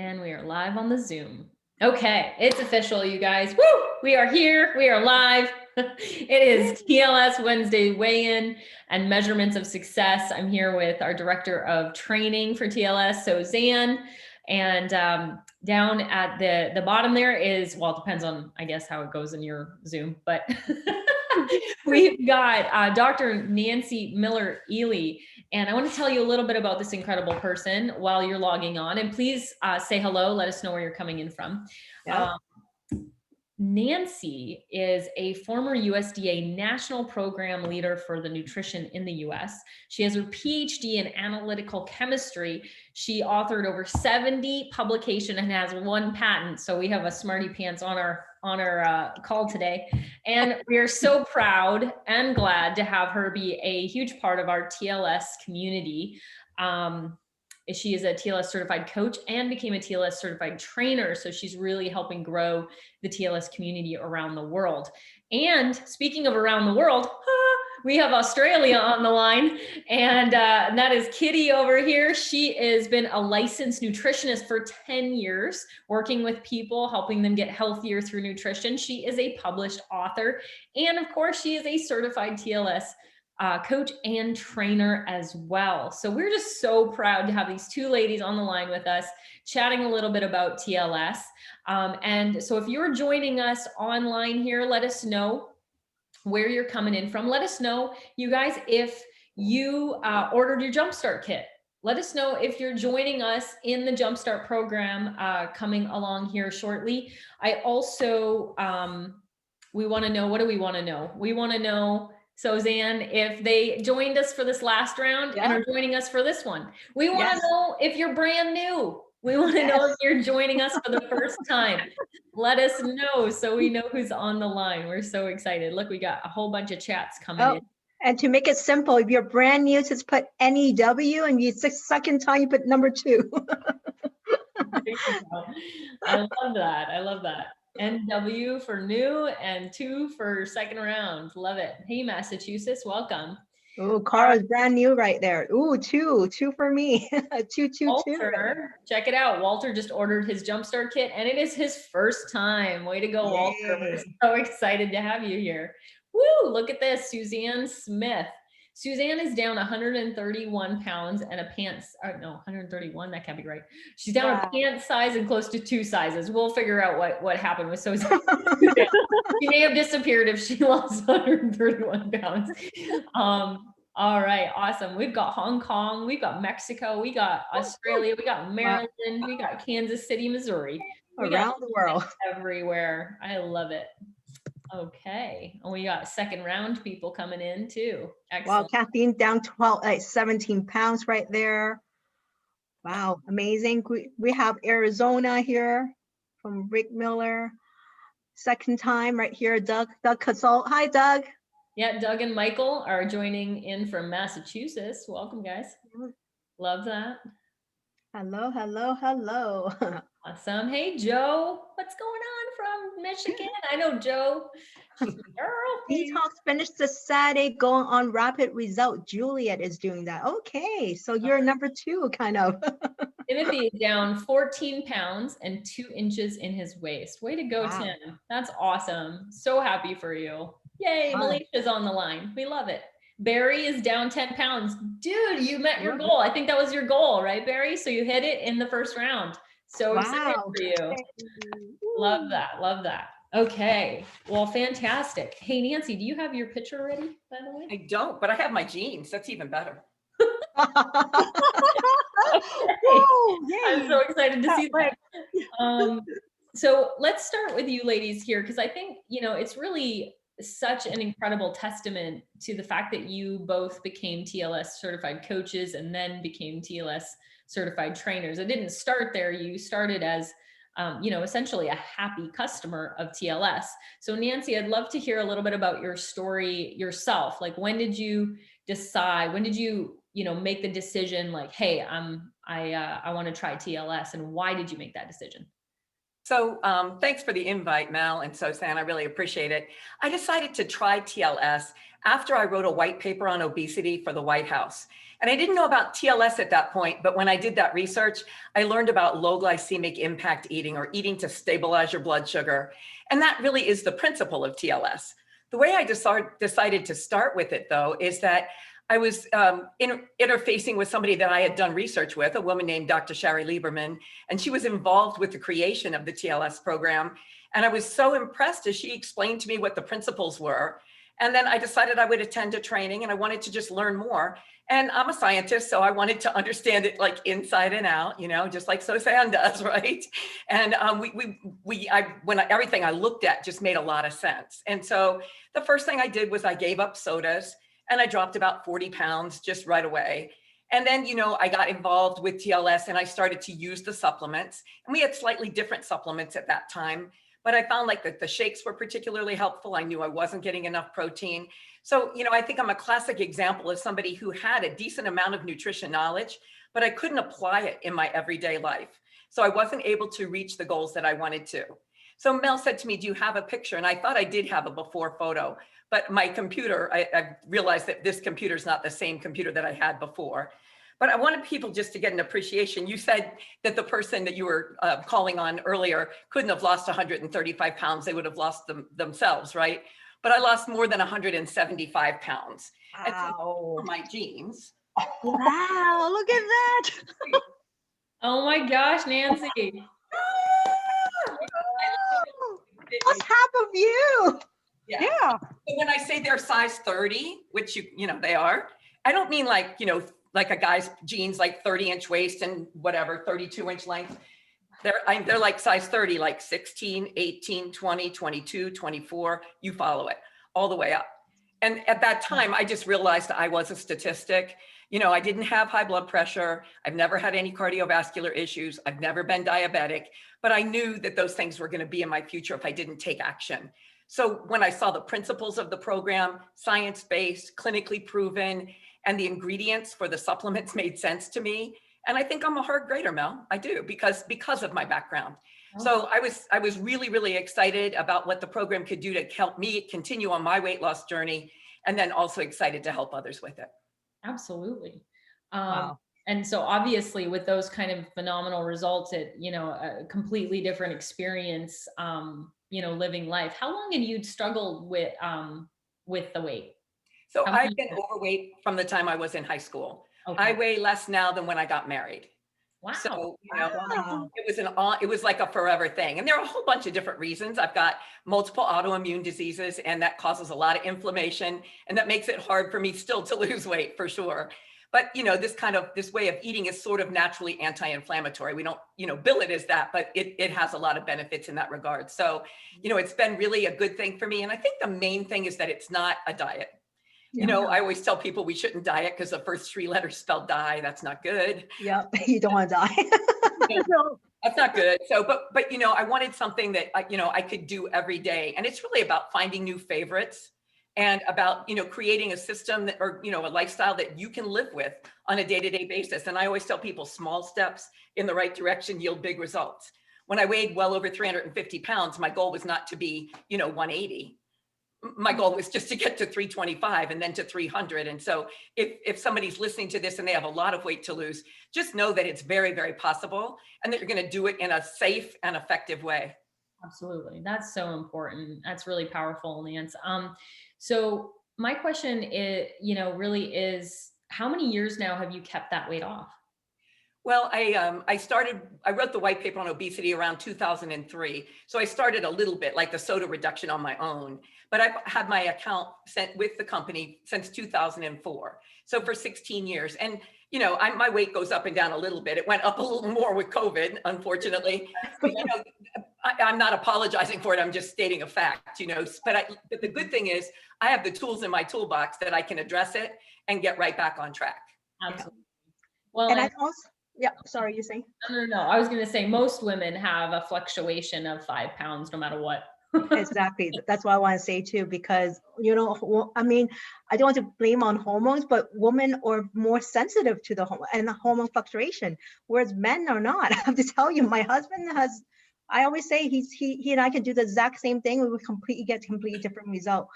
And we are live on the Zoom. Okay, it's official, you guys. Woo! We are here. We are live. It is TLS Wednesday Weigh-In and Measurements of Success. I'm here with our Director of Training for TLS, Suzanne. And down at the bottom there is, well, it depends on, I guess, how it goes in your Zoom, but we've got Dr. Nancy Miller-Ely. And I want to tell you a little bit about this incredible person while you're logging on. And please say hello. Let us know where you're coming in from. Yep. Nancy is a former USDA national program leader for the nutrition in the US. She has her PhD in analytical chemistry. She authored over 70 publications and has 1 patent. So we have a smarty pants on our call today. And we are so proud and glad to have her be a huge part of our TLS community. She is a TLS certified coach and became a TLS certified trainer. So she's really helping grow the TLS community around the world. And speaking of around the world, we have Australia on the line, and that is Kitty over here. She has been a licensed nutritionist for 10 years, working with people, helping them get healthier through nutrition. She is a published author. And of course, she is a certified TLS coach and trainer as well. So we're just so proud to have these 2 ladies on the line with us, chatting a little bit about TLS. And so if you're joining us online here, let us know where you're coming in from. Let us know, you guys, if you ordered your Jumpstart Kit. Let us know if you're joining us in the Jumpstart program coming along here shortly. I also, we want to know, what do we want to know? We want to know, Suzanne, if they joined us for this last round and are joining us for this one. We want to know if you're brand new. We want to know if you're joining us for the first time. Let us know so we know who's on the line. We're so excited. Look, we got a whole bunch of chats coming in. And to make it simple, if you're brand new, just put NEW, and you second time you put number 2. I love that. I love that. NW for new and 2 for second round. Love it. Hey, Massachusetts, welcome. Oh, Carl's brand new right there. Ooh, 2 for me. 2. Walter, check it out. Walter just ordered his Jumpstart Kit, and it is his first time. Way to go, Walter. We're so excited to have you here. Woo, look at this, Suzanne Smith. Suzanne is down 131 pounds and a pants, no, 131, that can't be right. She's down a pant size and close to 2 sizes. We'll figure out what happened with Suzanne. She may have disappeared if she lost 131 pounds. All right, awesome. We've got Hong Kong, we've got Mexico, we got Australia, we got Maryland, we got Kansas City, Missouri. We got the world. Everywhere. I love it. Okay, and we got second round people coming in too. Excellent. Wow, Kathleen down 17 pounds right there. Wow, amazing. We have Arizona here from Rick Miller. Second time right here, Doug Consult. Hi, Doug. Yeah, Doug and Michael are joining in from Massachusetts. Welcome, guys. Love that. Hello, hello, hello. Awesome. Hey, Joe. What's going on from Michigan? I know Joe. Girl. Detox finished the Saturday, going on rapid result. Juliet is doing that. Okay, so you're number 2, kind of. Timothy is down 14 pounds and 2 inches in his waist. Way to go, Tim. That's awesome. So happy for you. Yay, Melicia's on the line. We love it. Barry is down 10 pounds. Dude, you met your goal. I think that was your goal, right, Barry? So you hit it in the first round. So excited for you. Love that. Love that. Okay. Well, fantastic. Hey, Nancy, do you have your picture ready, by the way? I don't, but I have my jeans. That's even better. I'm so excited to see that. So let's start with you ladies here, because I think, it's really such an incredible testament to the fact that you both became TLS certified coaches and then became TLS certified trainers. It didn't start there. You started as, essentially a happy customer of TLS. So Nancy, I'd love to hear a little bit about your story yourself. Like, when did you decide, when did you, make the decision like, hey, I want to try TLS, and why did you make that decision? So thanks for the invite, Mel and Suzanne. I really appreciate it. I decided to try TLS after I wrote a white paper on obesity for the White House. And I didn't know about TLS at that point, but when I did that research, I learned about low glycemic impact eating, or eating to stabilize your blood sugar. And that really is the principle of TLS. The way I decided to start with it, though, is that I was interfacing with somebody that I had done research with, a woman named Dr. Shari Lieberman, and she was involved with the creation of the TLS program. And I was so impressed as she explained to me what the principles were. And then I decided I would attend a training, and I wanted to just learn more. And I'm a scientist, so I wanted to understand it like inside and out, you know, just like Suzanne does, right? And everything I looked at just made a lot of sense. And so the first thing I did was I gave up sodas, and I dropped about 40 pounds just right away. And then, you know, I got involved with TLS, and I started to use the supplements. And we had slightly different supplements at that time, but I found like that the shakes were particularly helpful. I knew I wasn't getting enough protein. So, you know, I think I'm a classic example of somebody who had a decent amount of nutrition knowledge, but I couldn't apply it in my everyday life. So I wasn't able to reach the goals that I wanted to. So Mel said to me, do you have a picture? And I thought I did have a before photo, but my computer, I realized that this computer is not the same computer that I had before. But I wanted people just to get an appreciation. You said that the person that you were calling on earlier couldn't have lost 135 pounds. They would have lost them themselves, right? But I lost more than 175 pounds. Wow. For my genes. Wow, look at that. Oh my gosh, Nancy. That's half of you. Yeah. So when I say they're size 30, which you know they are, I don't mean like, you know, like a guy's jeans, like 30-inch waist and whatever, 32-inch length. They're like size 30, like 16, 18, 20, 22, 24, you follow it all the way up. And at that time, I just realized I was a statistic. You know, I didn't have high blood pressure. I've never had any cardiovascular issues. I've never been diabetic, but I knew that those things were going to be in my future if I didn't take action. So when I saw the principles of the program, science-based, clinically proven, and the ingredients for the supplements made sense to me. And I think I'm a hard grader, Mel. I do, because of my background. Oh. So I was really, really excited about what the program could do to help me continue on my weight loss journey, and then also excited to help others with it. Absolutely. Wow. And so obviously with those kind of phenomenal results, it, you know, a completely different experience, you know, living life. How long had you struggled with the weight? So I've been overweight from the time I was in high school. Okay. I weigh less now than when I got married. Wow. So, you know, it was like a forever thing. And there are a whole bunch of different reasons. I've got multiple autoimmune diseases, and that causes a lot of inflammation, and that makes it hard for me still to lose weight, for sure. But, you know, this way of eating is sort of naturally anti-inflammatory. We don't, you know, bill it as that, but it has a lot of benefits in that regard. So, you know, it's been really a good thing for me. And I think the main thing is that it's not a diet. You know, I always tell people we shouldn't diet because the first 3 letters spell die. That's not good. Yeah, you don't want to die. No, that's not good. So, but you know, I wanted something that you know, I could do every day, and it's really about finding new favorites, and about, you know, creating a system that, or, you know, a lifestyle that you can live with on a day-to-day basis. And I always tell people small steps in the right direction yield big results. When I weighed well over 350 pounds, my goal was not to be, you know, 180. My goal was just to get to 325 and then to 300. And so if somebody's listening to this and they have a lot of weight to lose, just know that it's very, very possible, and that you're going to do it in a safe and effective way. Absolutely. That's so important. That's really powerful, Nance. So my question is, you know, really is, how many years now have you kept that weight off? Well, I wrote the white paper on obesity around 2003. So I started a little bit like the soda reduction on my own, but I've had my account sent with the company since 2004. So for 16 years. And, you know, my weight goes up and down a little bit. It went up a little more with COVID, unfortunately. But, you know, I'm not apologizing for it. I'm just stating a fact, you know, but the good thing is I have the tools in my toolbox that I can address it and get right back on track. Absolutely. Well, and I also, yeah, sorry, you saying? No. I was going to say most women have a fluctuation of 5 pounds no matter what. Exactly. That's what I want to say too, because, you know, I mean, I don't want to blame on hormones, but women are more sensitive to the hormone fluctuation, whereas men are not. I have to tell you, my husband has, I always say he and I can do the exact same thing. We would get completely different result.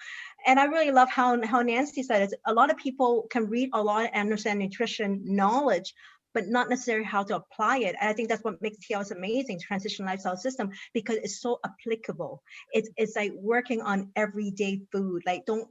And I really love how Nancy said it. A lot of people can read a lot and understand nutrition knowledge, but not necessarily how to apply it. And I think that's what makes TLS amazing, transition lifestyle system, because it's so applicable. It's like working on everyday food. Like don't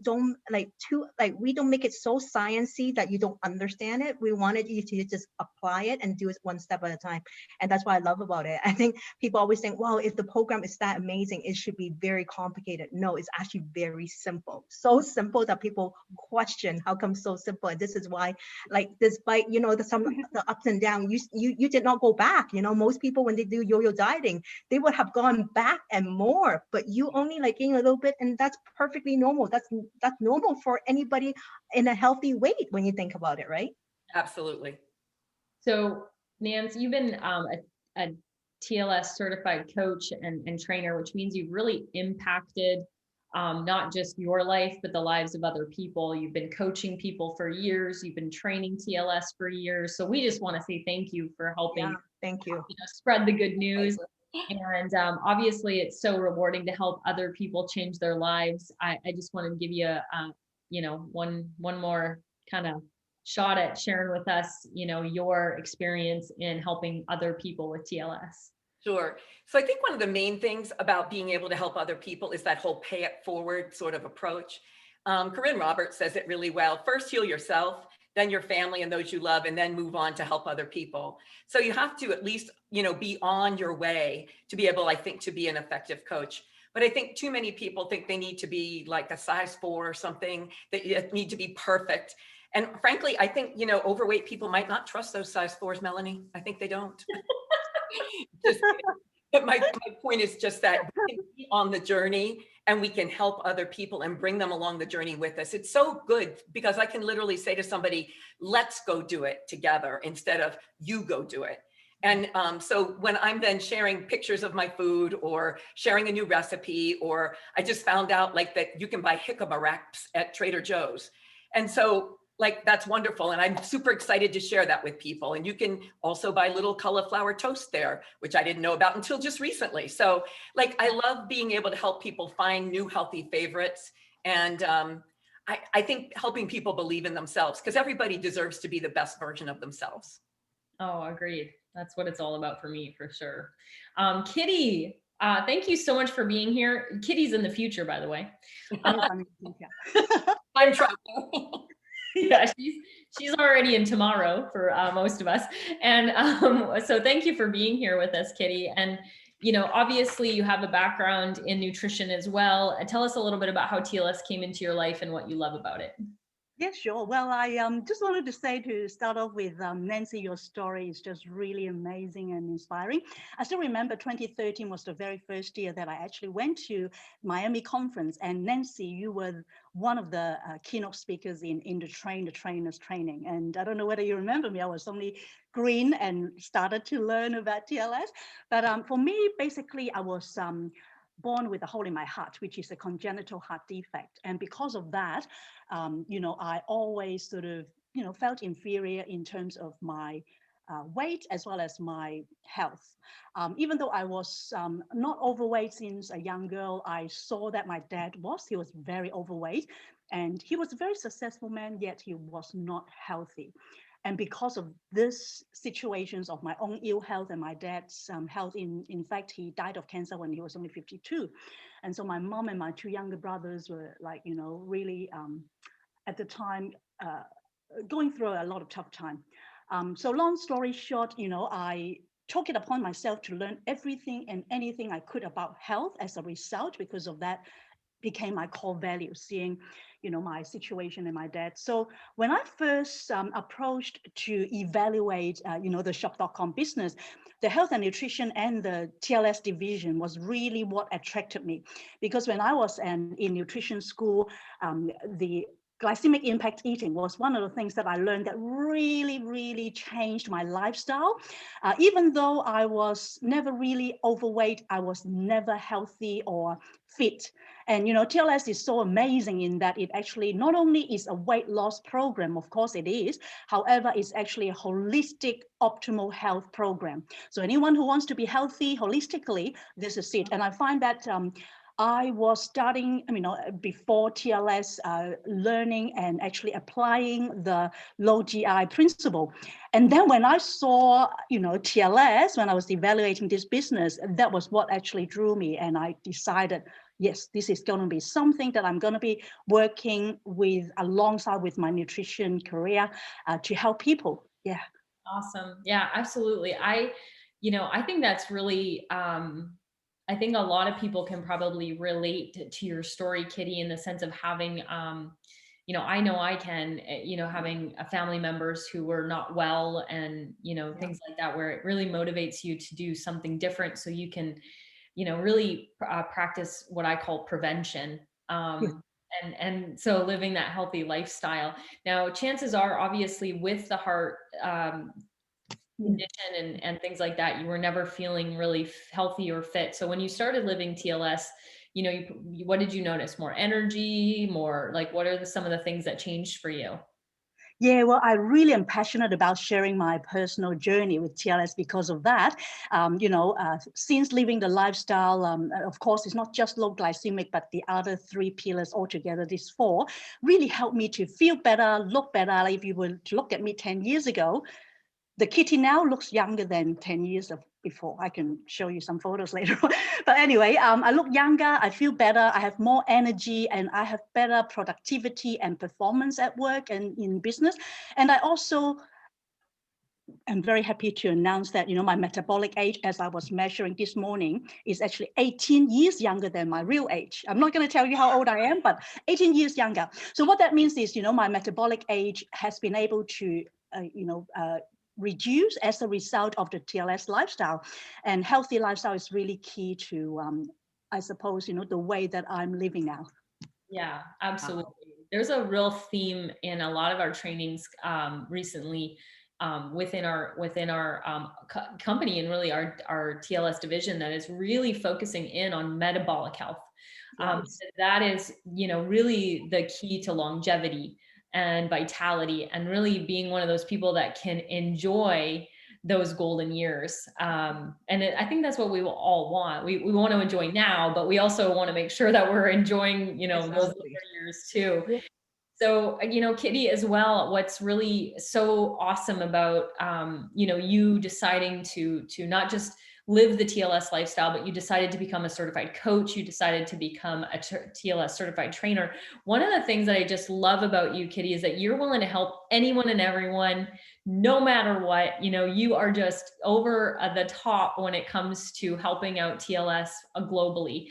we don't make it so sciencey that you don't understand it. We wanted you to just apply it and do it one step at a time. And that's what I love about it. I think people always think, well, if the program is that amazing, it should be very complicated. No, it's actually very simple. So simple that people question how come so simple. And this is why, like, despite the ups and downs, you did not go back. Most people, when they do yo-yo dieting, they would have gone back and more, but you only like gain a little bit, and that's perfectly normal. That's normal for anybody in a healthy weight when you think about it, right? Absolutely. So Nance, you've been a TLS certified coach and trainer, which means you've really impacted not just your life, but the lives of other people. You've been coaching people for years. You've been training TLS for years. So we just want to say thank you for helping thank you. Spread the good news. And obviously, it's so rewarding to help other people change their lives. I just want to give you one more kind of shot at sharing with us, your experience in helping other people with TLS. Sure. So I think one of the main things about being able to help other people is that whole pay it forward sort of approach. Corinne Roberts says it really well. First, heal yourself, then your family and those you love, and then move on to help other people. So you have to at least, be on your way to be able, I think, to be an effective coach. But I think too many people think they need to be like a size 4 or something, that you need to be perfect. And frankly, I think, overweight people might not trust those size 4s, Melanie. I think they don't. But my point is just that we can be on the journey and we can help other people and bring them along the journey with us. It's so good because I can literally say to somebody, let's go do it together instead of you go do it. And so when I'm then sharing pictures of my food or sharing a new recipe, or I just found out like that you can buy jicama wraps at Trader Joe's. And so like, that's wonderful. And I'm super excited to share that with people. And you can also buy little cauliflower toast there, which I didn't know about until just recently. So like, I love being able to help people find new healthy favorites. And I think helping people believe in themselves, because everybody deserves to be the best version of themselves. Oh, agreed. That's what it's all about for me, for sure. Kitty, thank you so much for being here. Kitty's in the future, by the way. I'm trying. Yeah, she's already in tomorrow for most of us. And so thank you for being here with us, Kitty. And, obviously you have a background in nutrition as well. Tell us a little bit about how TLS came into your life and what you love about it. Yeah, sure. Well, I just wanted to start off with Nancy, your story is just really amazing and inspiring. I still remember 2013 was the very first year that I actually went to Miami conference, and Nancy, you were one of the keynote speakers in the trainers training. And I don't know whether you remember me, I was only green and started to learn about TLS. But for me, basically, I was born with a hole in my heart, which is a congenital heart defect. And because of that, I always sort of, felt inferior in terms of my weight as well as my health. Even though I was not overweight since a young girl, I saw that my dad he was very overweight, and he was a very successful man, yet he was not healthy. And because of this situations of my own ill health and my dad's health, in fact, he died of cancer when he was only 52. And so my mom and my 2 younger brothers were like, really at the time going through a lot of tough time. So long story short, I took it upon myself to learn everything and anything I could about health as a result. Because of that became my core value, seeing my situation and my dad. So when I first approached to evaluate the shop.com business, the health and nutrition and the TLS division was really what attracted me. Because when I was in nutrition school, the glycemic impact eating was one of the things that I learned that really, really changed my lifestyle. Even though I was never really overweight, I was never healthy or fit. And, TLS is so amazing in that it actually not only is a weight loss program, of course it is, however, it's actually a holistic optimal health program. So anyone who wants to be healthy holistically, this is it. And I find that I was starting, before TLS, learning and actually applying the low GI principle. And then when I saw, TLS, when I was evaluating this business, that was what actually drew me. And I decided, yes, this is going to be something that I'm going to be working with alongside with my nutrition career to help people. Yeah. Awesome. Yeah, absolutely. I think that's really, I think a lot of people can probably relate to your story, Kitty, in the sense of having, I know I can, having family members who were not well and, things like that, where it really motivates you to do something different so you can, really practice what I call prevention. And so living that healthy lifestyle. Now, chances are, obviously, with the heart condition and things like that, you were never feeling really healthy or fit. So when you started living TLS, what did you notice? More energy, more like, what are some of the things that changed for you? Yeah, well, I really am passionate about sharing my personal journey with TLS because of that. Since living the lifestyle, of course, it's not just low glycemic, but the other 3 pillars altogether, these 4, really helped me to feel better, look better. If you were to look at me 10 years ago, the Kitty now looks younger than 10 years before. I can show you some photos later. But anyway, I look younger, I feel better, I have more energy, and I have better productivity and performance at work and in business. And I also am very happy to announce that, my metabolic age, as I was measuring this morning, is actually 18 years younger than my real age. I'm not going to tell you how old I am, but 18 years younger. So what that means is, my metabolic age has been able to, reduce as a result of the TLS lifestyle. And healthy lifestyle is really key to, I suppose, the way that I'm living now. Yeah, absolutely. There's a real theme in a lot of our trainings recently within our company and really our TLS division that is really focusing in on metabolic health. Yes. That is, really the key to longevity and vitality, and really being one of those people that can enjoy those golden years. I think that's what we will all want. We want to enjoy now, but we also want to make sure that we're enjoying, those later years too. Yeah. So, Kitty, as well, what's really so awesome about, you deciding to not just live the TLS lifestyle, but you decided to become a certified coach. You decided to become a TLS certified trainer. One of the things that I just love about you, Kitty, is that you're willing to help anyone and everyone, no matter what. You are just over the top when it comes to helping out TLS globally.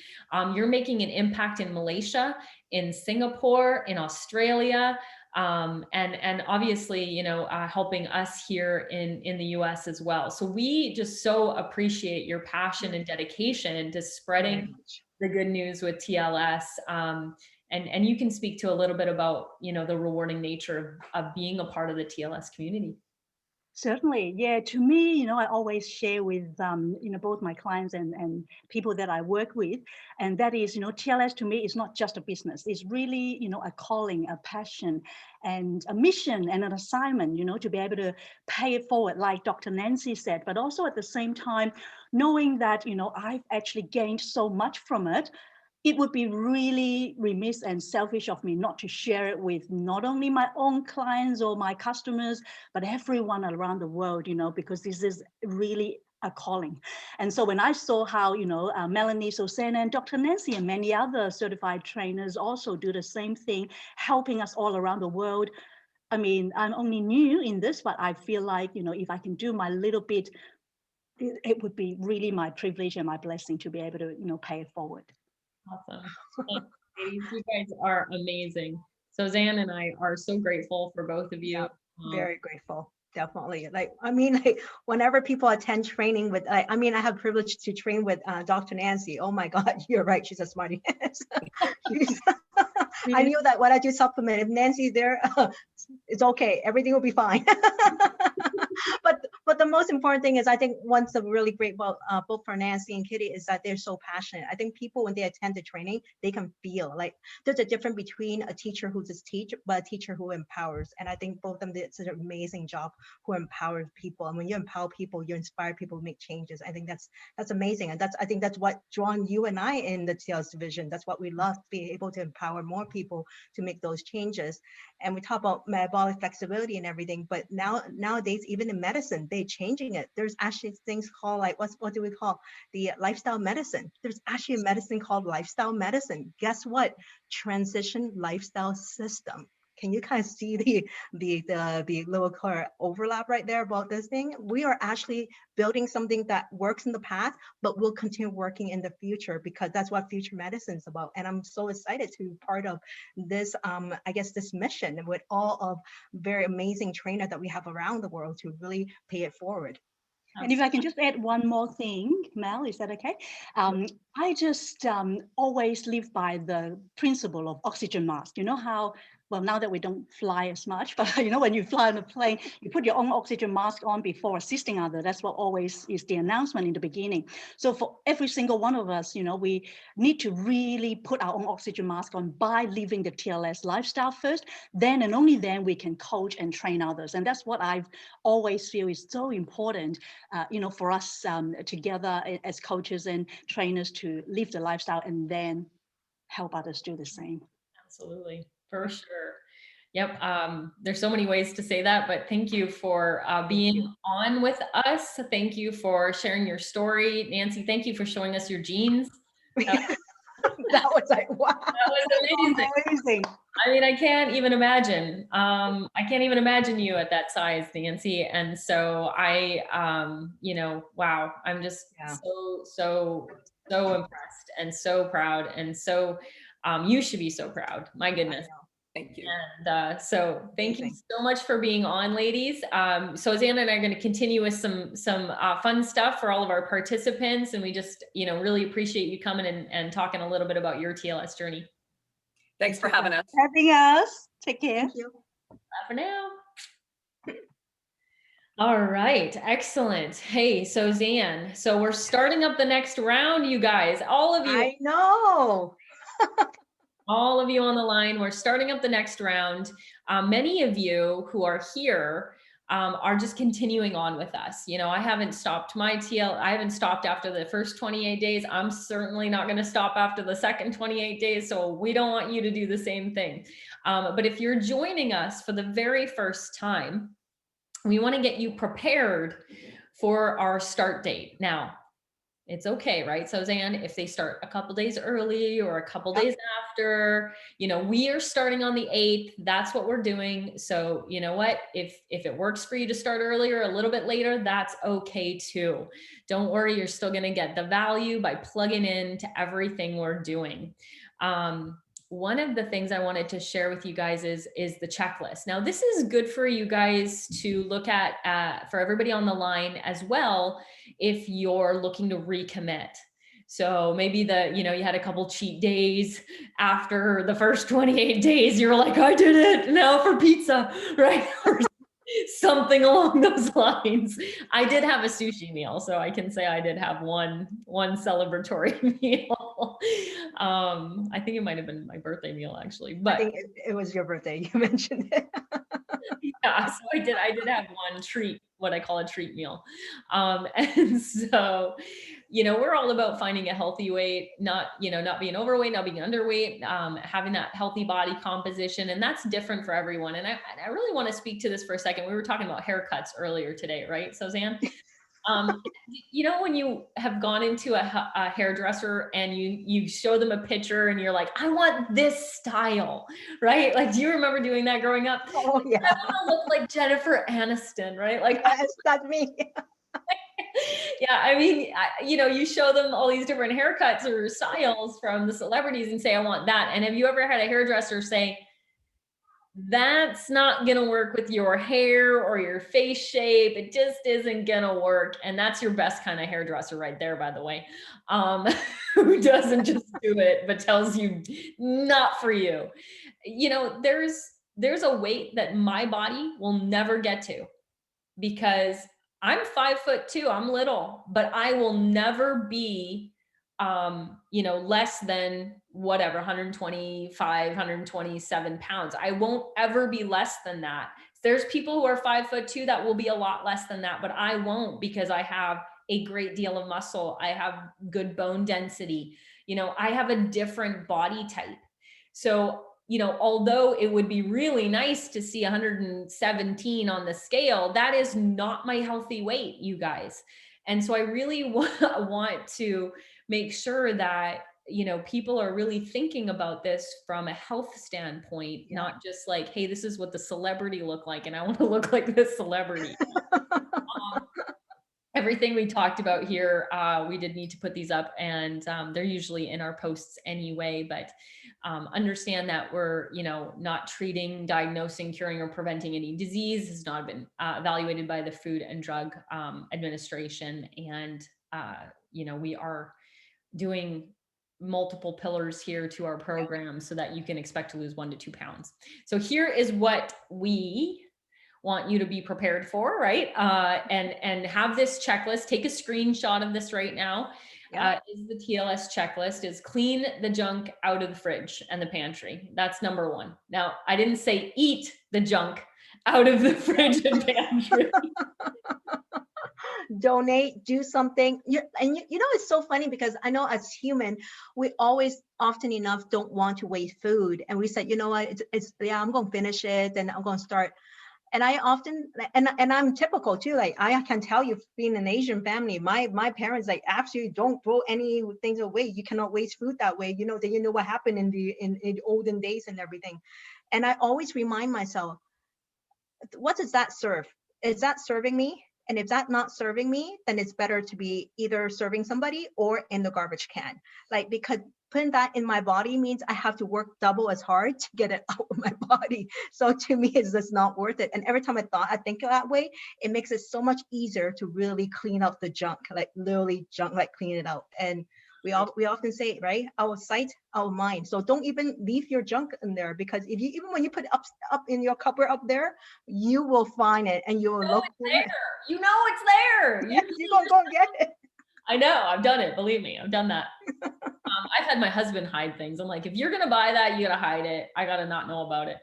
You're making an impact in Malaysia, in Singapore, in Australia, and obviously, helping us here in the US as well. So we just so appreciate your passion and dedication to spreading the good news with TLS. And you can speak to a little bit about, the rewarding nature of being a part of the TLS community. Certainly. Yeah. To me, I always share with, both my clients and people that I work with. And that is, TLS to me is not just a business. It's really, a calling, a passion, and a mission and an assignment, to be able to pay it forward, like Dr. Nancy said, but also at the same time, knowing that, I've actually gained so much from it. It would be really remiss and selfish of me not to share it with not only my own clients or my customers, but everyone around the world, because this is really a calling. And so when I saw how, Melanie, Susanna, and Dr. Nancy and many other certified trainers also do the same thing, helping us all around the world. I mean, I'm only new in this, but I feel like, if I can do my little bit, it would be really my privilege and my blessing to be able to, pay it forward. Awesome. Thanks, ladies. You guys are amazing. Suzanne and I are so grateful for both of you. Yeah, very grateful. Definitely. Like, whenever people attend training with, I have privilege to train with Dr. Nancy. Oh my God, you're right. She's a smarty. I knew that when I do supplement, if Nancy's there, it's okay. Everything will be fine. But the most important thing is, I think one's the really great about both for Nancy and Kitty is that they're so passionate. I think people, when they attend the training, they can feel like there's a difference between a teacher who just teach, but a teacher who empowers. And I think both of them did such an amazing job who empowers people. And when you empower people, you inspire people to make changes. I think that's amazing. And I think that's what drawn you and I in the TLS division. That's what we love, being able to empower more people to make those changes. And we talk about metabolic flexibility and everything, but nowadays, even in medicine, they're changing it. There's actually things called like, what do we call the lifestyle medicine? There's actually a medicine called lifestyle medicine. Guess what? Transition lifestyle system. Can you kind of see the little color overlap right there about this thing? We are actually building something that works in the past, but will continue working in the future, because that's what future medicine is about. And I'm so excited to be part of this, I guess, this mission with all of very amazing trainers that we have around the world to really pay it forward. And if I can just add one more thing, Mel, is that okay? I just always live by the principle of oxygen mask. You know how, well, now that we don't fly as much, but you know, when you fly on a plane, you put your own oxygen mask on before assisting others. That's what always is the announcement in the beginning. So for every single one of us, you know, we need to really put our own oxygen mask on by living the TLS lifestyle first. Then and only then we can coach and train others. And that's what I've always feel is so important, you know, for us together as coaches and trainers to live the lifestyle and then help others do the same. Absolutely, for sure. Yep. There's so many ways to say that, but thank you for being on with us. Thank you for sharing your story. Nancy, thank you for showing us your jeans. That was like, wow. That was amazing. I mean, I can't even imagine. I can't even imagine you at that size, Nancy. And so you know, wow, I'm just so impressed and so proud. And so you should be so proud. My goodness. Thank you. And so thank you so much for being on, ladies. So Xana and I are going to continue with some fun stuff for all of our participants. And we just, you know, really appreciate you coming and talking a little bit about your TLS journey. Thanks for having us. Take care. Thank you. Bye for now. All right, excellent. Hey, so Zan, so we're starting up the next round, you guys, all of you. I know. All of you on the line, we're starting up the next round. Many of you who are here are just continuing on with us. You know, I haven't stopped I haven't stopped after the first 28 days. I'm certainly not going to stop after the second 28 days. So we don't want you to do the same thing. But if you're joining us for the very first time, we want to get you prepared for our start date. Now, it's okay, right? So Zan, if they start a couple days early or a couple days after, you know, we are starting on the 8th. That's what we're doing. So you know what, if it works for you to start earlier, a little bit later, that's okay too. Don't worry, you're still going to get the value by plugging in to everything we're doing. One of the things I wanted to share with you guys is the checklist. Now, this is good for you guys to look at for everybody on the line as well, if you're looking to recommit. So maybe you had a couple cheat days after the first 28 days, you were like, I did it now for pizza, right? Or something along those lines. I did have a sushi meal, so I can say I did have one celebratory meal. I think it might have been my birthday meal actually, but I think it was your birthday. You mentioned it. yeah, so I did have one treat, what I call a treat meal. And so, you know, we're all about finding a healthy weight, not being overweight, not being underweight, having that healthy body composition. And that's different for everyone. And I really want to speak to this for a second. We were talking about haircuts earlier today, right, Suzanne? You know, when you have gone into a hairdresser and you show them a picture and you're like, I want this style, right? Like, do you remember doing that growing up? Oh yeah. I want to look like Jennifer Aniston, right? Like, yes, that's me. yeah, I mean, you know, you show them all these different haircuts or styles from the celebrities and say, I want that. And have you ever had a hairdresser say, that's not going to work with your hair or your face shape. It just isn't going to work. And that's your best kind of hairdresser right there, by the way, who doesn't just do it, but tells you not for you. You know, there's a weight that my body will never get to because I'm 5'2", I'm little, but I will never be, you know, less than whatever, 125, 127 pounds. I won't ever be less than that. There's people who are 5'2" that will be a lot less than that, but I won't because I have a great deal of muscle. I have good bone density. You know, I have a different body type. So, you know, although it would be really nice to see 117 on the scale, that is not my healthy weight, you guys. And so I really want to make sure that, you know, people are really thinking about this from a health standpoint, not just like, hey, this is what the celebrity look like, and I want to look like this celebrity. Everything we talked about here, we did need to put these up, and they're usually in our posts anyway, but understand that we're, you know, not treating, diagnosing, curing, or preventing any disease. Has not been evaluated by the Food and Drug Administration. And, you know, we are doing multiple pillars here to our program so that you can expect to lose 1 to 2 pounds. So here is what we want you to be prepared for, right? And have this checklist. Take a screenshot of this right now. Is the TLS checklist is clean the junk out of the fridge and the pantry. That's number 1. Now, I didn't say eat the junk out of the fridge and pantry. Donate, do something. You know, it's so funny because I know as human, we always often enough don't want to waste food. And we said, you know what, yeah, I'm going to finish it and I'm going to start. And I often, and I'm typical too. Like I can tell you, being an Asian family, my parents like absolutely don't throw any things away. You cannot waste food that way. You know what happened in the olden days and everything. And I always remind myself, what does that serve? Is that serving me? And if that's not serving me, then it's better to be either serving somebody or in the garbage can. Like, because putting that in my body means I have to work double as hard to get it out of my body. So to me, it's just not worth it. And every time I think that way, it makes it so much easier to really clean out the junk, like literally junk, like clean it out. And we often say, right, our sight, our mind. So don't even leave your junk in there, because if you, even when you put it up in your cupboard up there, you will find it and you will look for it. You know it's there. Yes, you're gonna go and get it. I know, I've done it. Believe me, I've done that. I've had my husband hide things. I'm like, if you're gonna buy that, you gotta hide it. I gotta not know about it.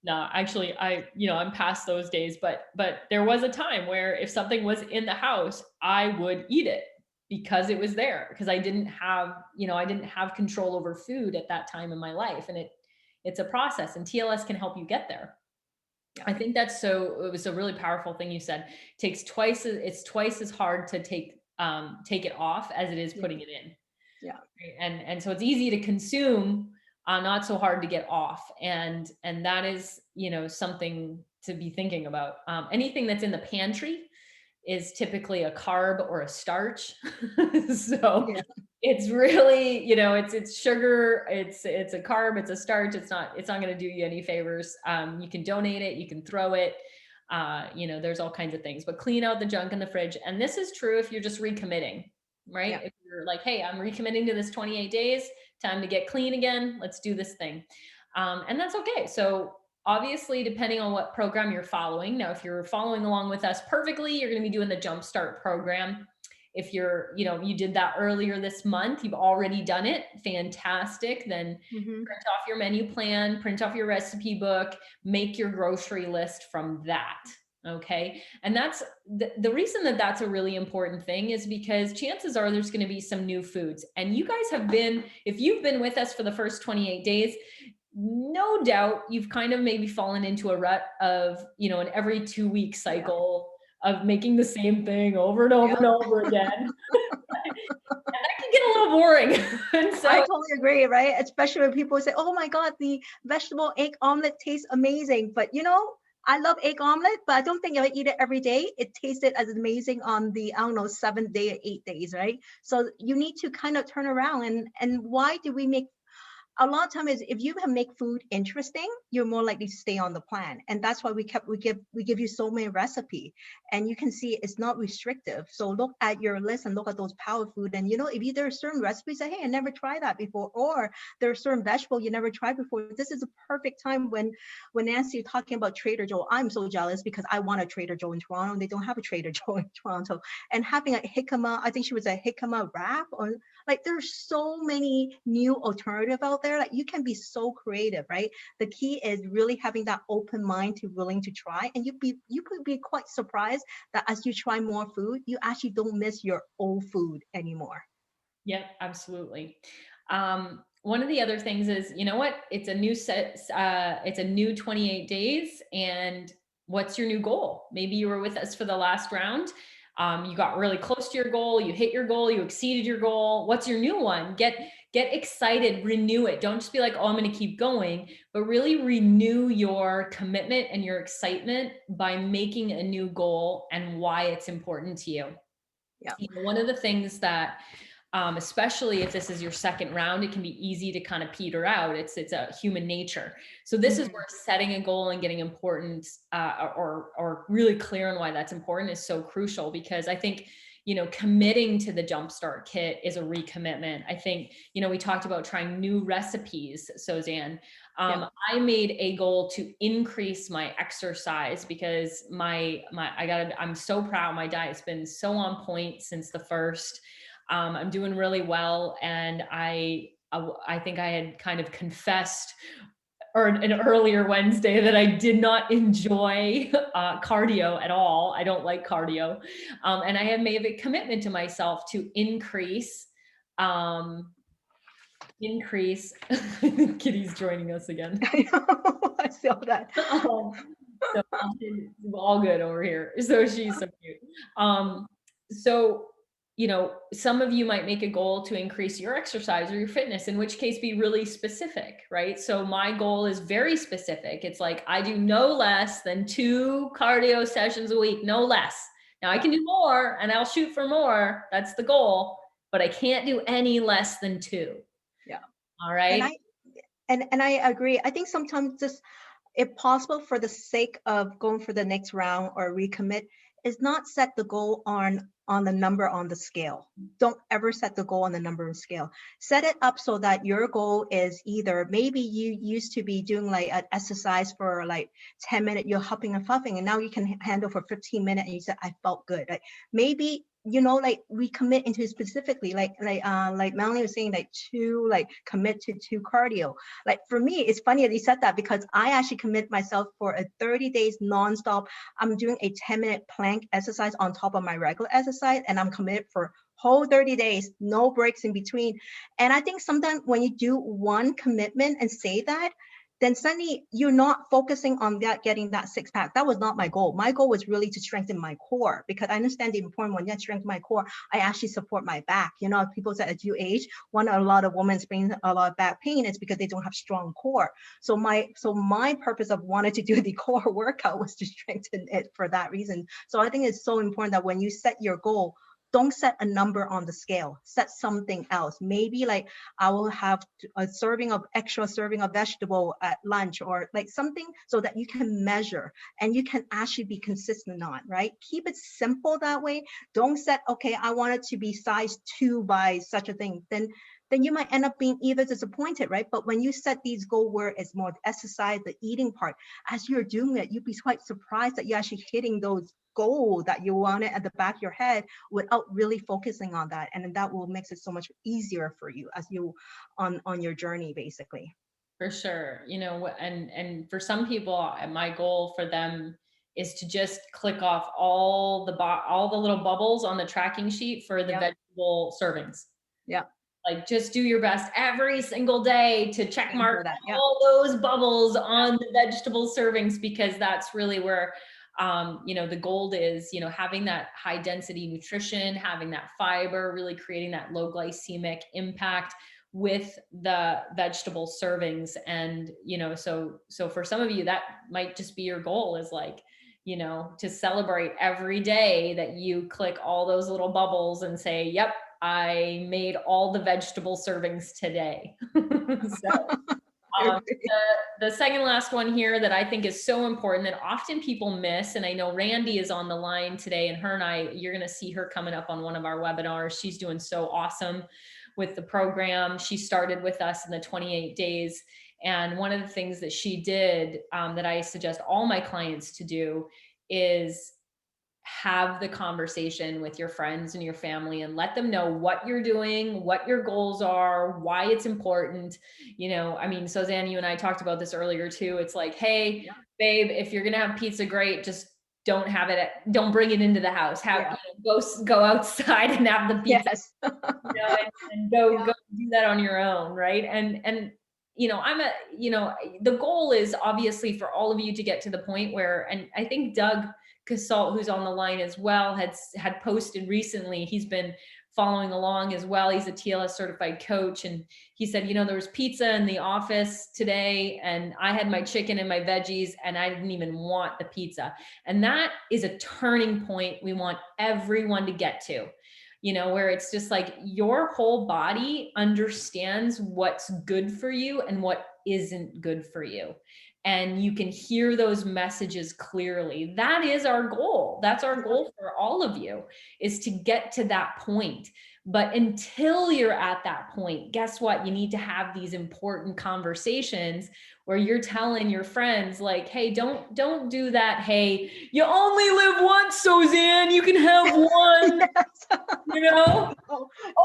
No, actually, I'm past those days. But there was a time where if something was in the house, I would eat it because it was there. Because I didn't have control over food at that time in my life, and it's a process. And TLS can help you get there. I think it was a really powerful thing you said. It's twice as hard to take it off as it is putting it in. Yeah. And so it's easy to consume, not so hard to get off. And that is, something to be thinking about. Anything that's in the pantry is typically a carb or a starch. So it's really, it's sugar, it's a carb, it's a starch. It's not going to do you any favors. You can donate it, you can throw it. There's all kinds of things, but clean out the junk in the fridge. And this is true if you're just recommitting, right? Yeah. If you're like, hey, I'm recommitting to this 28 days, time to get clean again. Let's do this thing. And that's okay. So obviously, depending on what program you're following. Now, if you're following along with us perfectly, you're going to be doing the Jumpstart program. If you did that earlier this month, you've already done it. Fantastic. Then print off your menu plan, print off your recipe book, make your grocery list from that. Okay. And that's the reason that's a really important thing is because chances are there's going to be some new foods. And you guys if you've been with us for the first 28 days, no doubt you've kind of maybe fallen into a rut of, an every 2-week cycle of making the same thing over and over and over again. And that can get a little boring. And so I totally agree, right? Especially when people say, oh my God, the vegetable egg omelet tastes amazing. But I love egg omelet, but I don't think I eat it every day. It tasted as amazing on the, 7th day or 8 days, right? So you need to kind of turn around and why do we make a lot of time is if you can make food interesting, you're more likely to stay on the plan. And that's why we give you so many recipe, and you can see it's not restrictive. So look at your list and look at those power food. And if there are certain recipes that, hey, I never tried that before, or there are certain vegetable you never tried before, this is a perfect time when Nancy talking about Trader Joe. I'm so jealous because I want a Trader Joe in Toronto and they don't have a Trader Joe in Toronto. And having a jicama, I think she was a jicama wrap, or like there's so many new alternative out there. Like you can be so creative, right? The key is really having that open mind to willing to try, and you could be quite surprised that as you try more food, you actually don't miss your old food anymore. Yep, absolutely. One of the other things is, you know what? It's a new it's a new 28 days. And what's your new goal? Maybe you were with us for the last round. You got really close to your goal. You hit your goal. You exceeded your goal. What's your new one? Get excited, renew it. Don't just be like, oh, I'm going to keep going, but really renew your commitment and your excitement by making a new goal and why it's important to you. Yeah. One of the things that, especially if this is your second round, it can be easy to kind of peter out. It's a human nature. So this is where setting a goal and getting important, or really clear on why that's important is so crucial, because I think, committing to the Jumpstart Kit is a recommitment. I think, we talked about trying new recipes, Suzanne. I made a goal to increase my exercise because I'm so proud. My diet's been so on point since the first. I'm doing really well. And I think I had kind of confessed an earlier Wednesday that I did not enjoy cardio at all. I don't like cardio. And I have made a commitment to myself to increase, Kitty's joining us again. I saw that. So all good over here. So she's so cute. So, some of you might make a goal to increase your exercise or your fitness, in which case be really specific, right? So my goal is very specific. It's like, I do no less than 2 cardio sessions a week, no less. Now I can do more and I'll shoot for more. That's the goal, but I can't do any less than 2. Yeah. All right. And I agree. I think sometimes just, if possible, for the sake of going for the next round or recommit, is not set the goal on the number on the scale. Don't ever set the goal on the number on scale. Set it up so that your goal is either, maybe you used to be doing like an exercise for like 10 minutes, you're huffing and puffing, and now you can handle for 15 minutes and you said, I felt good. Like maybe, like we commit into specifically, like Melanie was saying, like commit to cardio. Like for me, it's funny that you said that, because I actually commit myself for a 30 days nonstop. I'm doing a 10-minute plank exercise on top of my regular exercise, and I'm committed for whole 30 days, no breaks in between. And I think sometimes when you do one commitment and say that, then suddenly you're not focusing on getting that 6-pack. That was not my goal. My goal was really to strengthen my core, because I understand the importance when you strengthen my core, I actually support my back. People say as you age, a lot of women experience a lot of back pain is because they don't have strong core. So my purpose of wanting to do the core workout was to strengthen it for that reason. So I think it's so important that when you set your goal, don't set a number on the scale, set something else. Maybe like I will have extra serving of vegetable at lunch, or like something so that you can measure and you can actually be consistent on, right? Keep it simple that way. Don't set, okay, I want it to be size 2 by such a thing. Then you might end up being either disappointed, right? But when you set these goals where it's more exercise, the eating part, as you're doing it, you'd be quite surprised that you're actually hitting those goal that you wanted at the back of your head without really focusing on that. And that will make it so much easier for you as you on your journey, basically. For sure. And for some people, my goal for them is to just click off all the little bubbles on the tracking sheet for the vegetable servings. Yeah. Like just do your best every single day to check mark that, all those bubbles on the vegetable servings, because that's really where the gold is, having that high density nutrition, having that fiber, really creating that low glycemic impact with the vegetable servings. And, so for some of you, that might just be your goal, is like, to celebrate every day that you click all those little bubbles and say, yep, I made all the vegetable servings today. So um, the second last one here that I think is so important that often people miss, and I know Randy is on the line today, and her and I, you're going to see her coming up on one of our webinars. She's doing so awesome with the program. She started with us in the 28 days. And one of the things that she did that I suggest all my clients to do is have the conversation with your friends and your family and let them know what you're doing, what your goals are, why it's important. You know, I mean, Suzanne, you and I talked about this earlier too. It's like, hey, Yeah. babe, if you're going to have pizza, great. Just don't have it. Don't bring it into the house. Have, go outside and have the pizza. Yes. And go do that on your own. Right. And, you know, the goal is obviously for all of you to get to the point where, and I think Doug Casalt, who's on the line as well, had posted recently. He's been following along as well. He's a TLS certified coach. And he said, you know, there was pizza in the office today and I had my chicken and my veggies and I didn't even want the pizza. And that is a turning point we want everyone to get to, you know, where it's just like your whole body understands what's good for you and what isn't good for you. And you can hear those messages clearly. That is our goal. That's our goal for all of you, is to get to that point. But until you're at that point, guess what? You need to have these important conversations where you're telling your friends like, hey, don't do that. Hey, you only live once, Suzanne, you can have one. Yes. You know?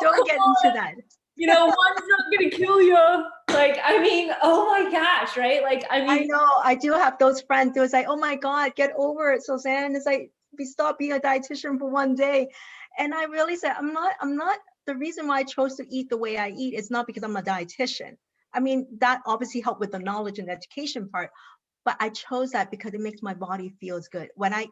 Don't get into that. You know, one's not going to kill you. Like, I mean, oh my gosh, right? Like, I mean, I know, I do have those friends who is like, oh my God, get over it, Suzanne. It's like, stop being a dietitian for one day. And I really said, I'm not, the reason why I chose to eat the way I eat is not because I'm a dietitian. I mean, that obviously helped with the knowledge and education part, but I chose that because it makes my body feels good. When I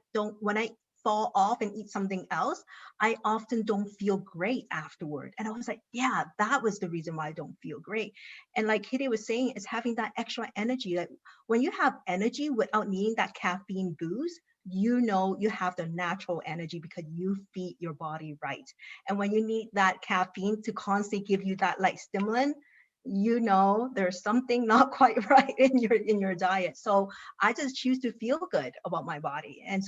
fall off and eat something else, I often don't feel great afterward. And I was like, yeah, that was the reason why I don't feel great. And like Kitty was saying, is having that extra energy. Like when you have energy without needing that caffeine boost, you know you have the natural energy because you feed your body right. And when you need that caffeine to constantly give you that like stimulant, you know there's something not quite right in your diet. So I just choose to feel good about my body. And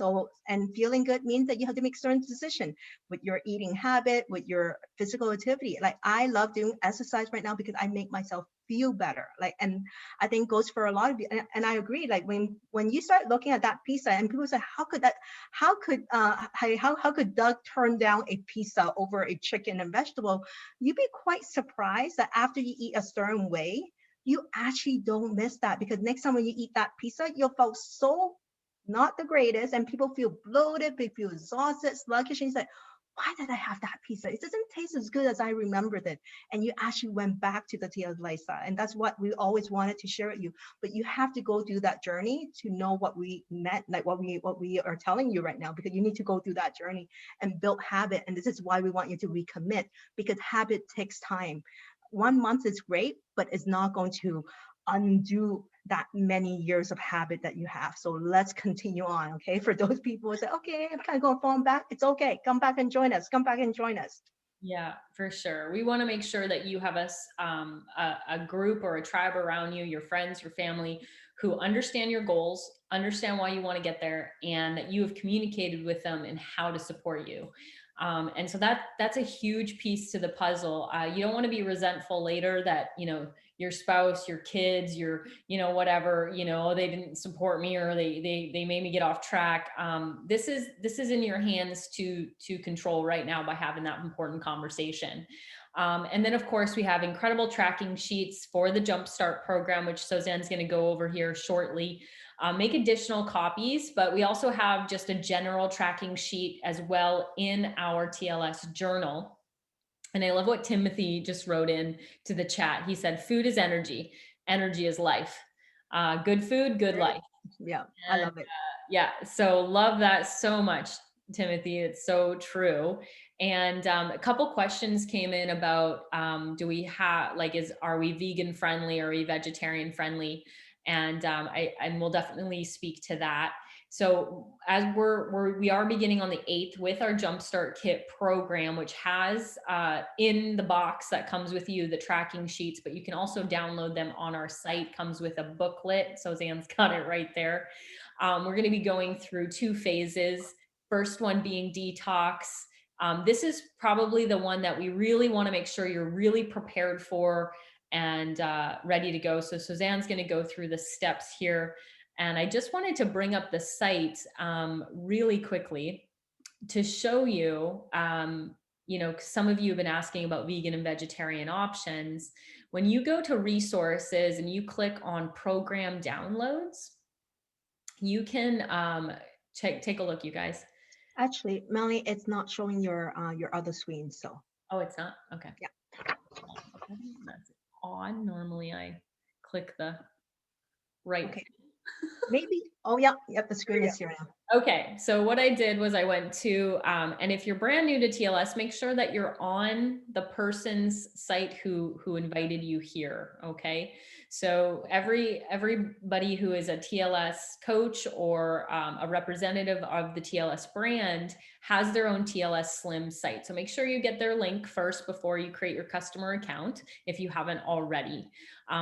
feeling good means that you have to make certain decisions with your eating habit, with your physical activity. Like I love doing exercise right now because I make myself feel better. Like, and I think goes for a lot of you. And I agree, like when you start looking at that pizza and people say, how could Doug turn down a pizza over a chicken and vegetable? You'd be quite surprised that after you eat a certain way, you actually don't miss that, because next time when you eat that pizza, you'll feel so not the greatest, and people feel bloated, they feel exhausted, sluggish, and it's like, why did I have that pizza? It doesn't taste as good as I remembered it. And you actually went back to the TLS lifestyle. And that's what we always wanted to share with you. But you have to go through that journey to know what we meant, like what we are telling you right now, because you need to go through that journey and build habit. And this is why we want you to recommit, because habit takes time. 1 month is great, but it's not going to undo that many years of habit that you have. So let's continue on, okay? For those people who say, okay, I'm kind of going to fall back, it's okay. Come back and join us. Come back and join us. Yeah, for sure. We want to make sure that you have a group or a tribe around you, your friends, your family, who understand your goals, understand why you want to get there, and that you have communicated with them and how to support you. And so that's a huge piece to the puzzle. You don't want to be resentful later that, you know, your spouse, your kids, your, you know, whatever, you know, they didn't support me or they made me get off track. This is in your hands to control right now by having that important conversation. And then of course we have incredible tracking sheets for the Jumpstart program, which Suzanne's going to go over here shortly. Make additional copies, but we also have just a general tracking sheet as well in our TLS journal. And I love what Timothy just wrote in to the chat. He said, food is energy. Energy is life. Good food, good life. Yeah, I love it. Yeah, so love that so much, Timothy. It's so true. And a couple questions came in about, do we have, like, are we vegan friendly or are we vegetarian friendly? And we'll definitely speak to that. So as we are beginning on the 8th with our Jumpstart Kit program, which has in the box that comes with you the tracking sheets, but you can also download them on our site. Comes with a booklet. So Zan's got it right there. We're going to be going through 2 phases. First one being detox. This is probably the one that we really want to make sure you're really prepared for and ready to go. So Suzanne's going to go through the steps here. And I just wanted to bring up the site really quickly to show you, you know, some of you have been asking about vegan and vegetarian options. When you go to resources and you click on program downloads, you can take a look, you guys. Actually, Melanie, it's not showing your other screen, so. Oh, it's not? Okay. Yeah. That's odd. Normally I click the right. Okay. Maybe, oh yeah, yep, the screen is here now. Okay, so what I did was I went to, and if you're brand new to TLS, make sure that you're on the person's site who invited you here, okay? So everybody who is a TLS coach or a representative of the TLS brand has their own TLS Slim site. So make sure you get their link first before you create your customer account if you haven't already.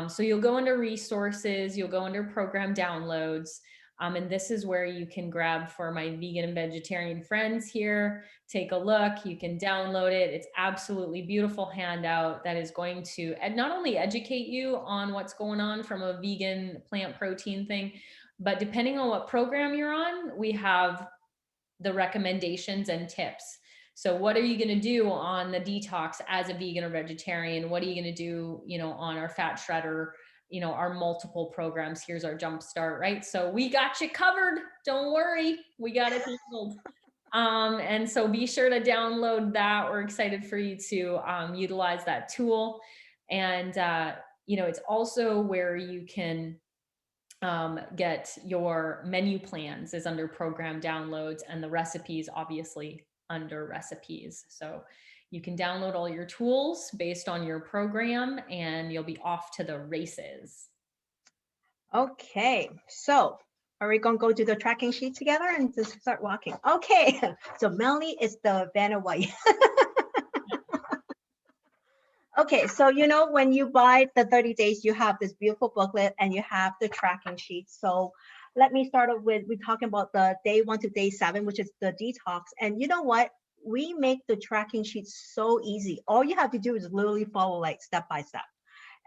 So you'll go under resources, you'll go under program downloads, and this is where you can grab for my vegan and vegetarian friends here. Take a look, you can download it. It's absolutely beautiful handout that is going to not only educate you on what's going on from a vegan plant protein thing, but depending on what program you're on, we have the recommendations and tips. So what are you going to do on the detox as a vegan or vegetarian? What are you going to do, you know, on our fat shredder, you know, our multiple programs? Here's our Jumpstart, right? So we got you covered. Don't worry. We got it handled. And so be sure to download that. We're excited for you to utilize that tool. And, you know, it's also where you can get your menu plans is under program downloads, and the recipes obviously under recipes. So you can download all your tools based on your program and you'll be off to the races. Okay, so are we gonna go do the tracking sheet together and just start walking? Okay, so Melanie is the Vanna White. Okay, so you know, when you buy the 30 days, you have this beautiful booklet and you have the tracking sheet. So let me start off with, we're talking about the day 1 to day 7, which is the detox. And you know what? We make the tracking sheet so easy. All you have to do is literally follow like step by step.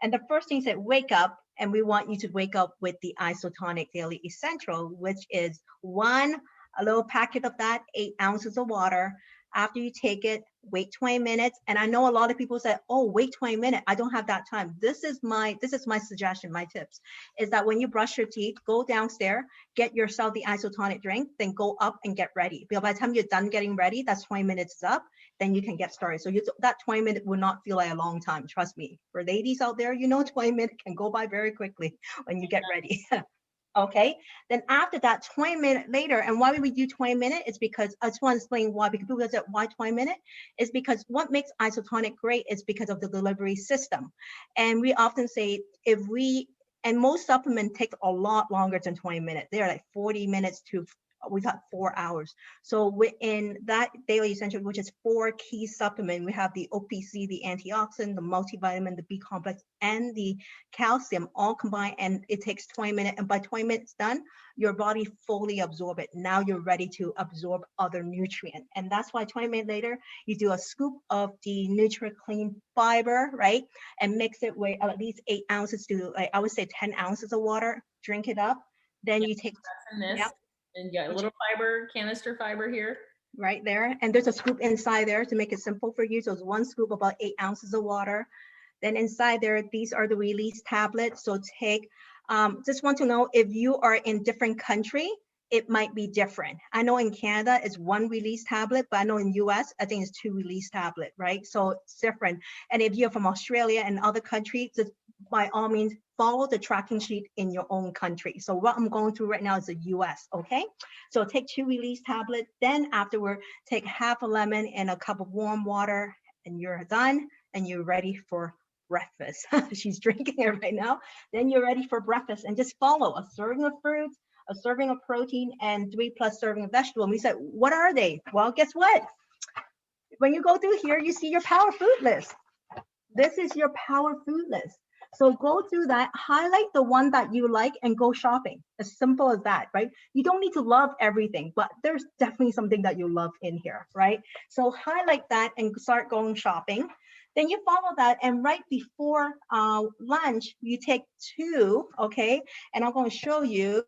And the first thing is that wake up, and we want you to wake up with the Isotonic Daily Essential, which is a little packet of that, 8 ounces of water. After you take it, wait 20 minutes. And I know a lot of people say, oh, wait 20 minutes. I don't have that time. This is my suggestion, my tips, is that when you brush your teeth, go downstairs, get yourself the isotonic drink, then go up and get ready. Because by the time you're done getting ready, that's 20 minutes is up, then you can get started. So that 20 minutes will not feel like a long time. Trust me. For ladies out there, you know, 20 minutes can go by very quickly when you get ready. Okay, then after that, 20 minutes later, and why we do 20 minutes is because I just want to explain why, because people say, why 20 minutes? Is because what makes isotonic great is because of the delivery system. And we often say and most supplements take a lot longer than 20 minutes. They're like 40 minutes to, we got 4 hours. So within that daily essential, which is 4 key supplements, we have the OPC, the antioxidant, the multivitamin, the B complex, and the calcium all combined, and it takes 20 minutes. And by 20 minutes done, your body fully absorb it. Now you're ready to absorb other nutrients. And that's why 20 minutes later, you do a scoop of the NutriClean fiber, right? And mix it with at least 8 ounces to, like, I would say 10 ounces of water, drink it up. Then you take, yeah. And you got a little fiber, canister fiber here. Right there. And there's a scoop inside there to make it simple for you. So it's 1 scoop, about 8 ounces of water. Then inside there, these are the release tablets. So take, just want to know if you are in different country, it might be different. I know in Canada it's 1 release tablet, but I know in US, I think it's 2 release tablet, right? So it's different. And if you're from Australia and other countries, just by all means, follow the tracking sheet in your own country. So what I'm going through right now is the US, okay? So take 2 release tablets, then afterward, take half a lemon and a cup of warm water, and you're done, and you're ready for breakfast. She's drinking it right now. Then you're ready for breakfast, and just follow a serving of fruits, a serving of protein and 3+ serving of vegetable. And we said, what are they? Well, guess what? When you go through here, you see your power food list. This is your power food list. So go through that, highlight the one that you like and go shopping. As simple as that, right? You don't need to love everything, but there's definitely something that you love in here, right? So highlight that and start going shopping. Then you follow that, and right before lunch, you take 2, okay? And I'm going to show you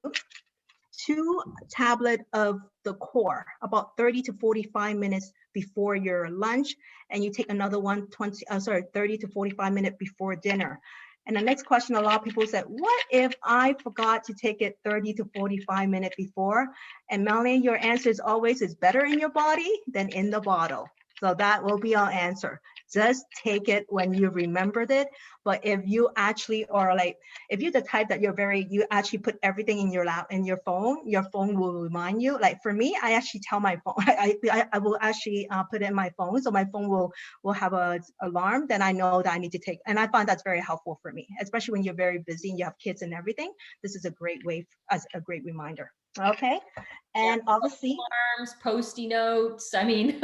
2 tablet of the core about 30 to 45 minutes before your lunch, and you take another one 30 to 45 minutes before dinner. And the next question, a lot of people said, what if I forgot to take it 30 to 45 minutes before? And Melanie, your answer is always, it's better in your body than in the bottle. So that will be our answer. Just take it when you remembered it. But if you actually are like, if you're the type that you actually put everything in your your phone will remind you. Like for me, I actually tell my phone, I will actually put it in my phone. So my phone will have a alarm. Then I know that I need to take, and I find that's very helpful for me, especially when you're very busy and you have kids and everything. This is a great way, as a great reminder. Okay. And obviously alarms, Post-it notes. I mean,